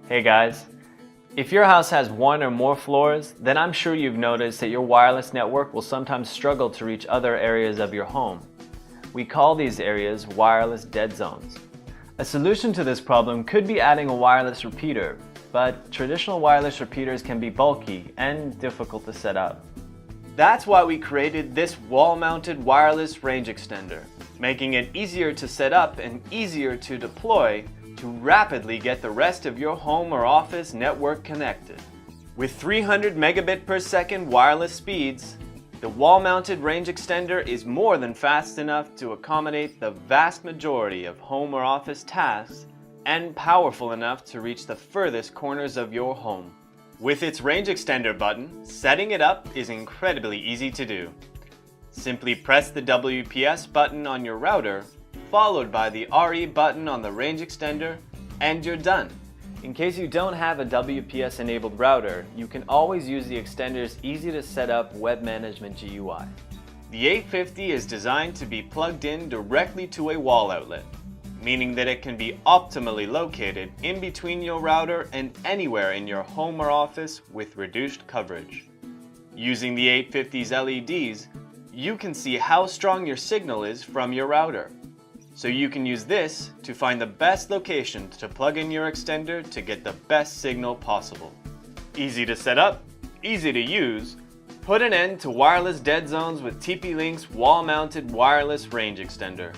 Hey guys, if your house has one or more floors, then I'm sure you've noticed that your wireless network will sometimes struggle to reach other areas of your home. We call these areas wireless dead zones. A solution to this problem could be adding a wireless repeater, but traditional wireless repeaters can be bulky and difficult to set up. That's why we created this wall-mounted wireless range extender, making it easier to set up and easier to deploy to rapidly get the rest of your home or office network connected. With 300 megabit per second wireless speeds, the wall-mounted range extender is more than fast enough to accommodate the vast majority of home or office tasks and powerful enough to reach the furthest corners of your home. With its range extender button, setting it up is incredibly easy to do. Simply press the WPS button on your router, followed by the RE button on the range extender, and you're done. In case you don't have a WPS enabled router, you can always use the extender's easy to set up web management GUI. The 850 is designed to be plugged in directly to a wall outlet, meaning that it can be optimally located in between your router and anywhere in your home or office with reduced coverage. Using the 850's LEDs, you can see how strong your signal is from your router. So you can use this to find the best location to plug in your extender to get the best signal possible. Easy to set up, easy to use. Put an end to wireless dead zones with TP-Link's wall-mounted wireless range extender.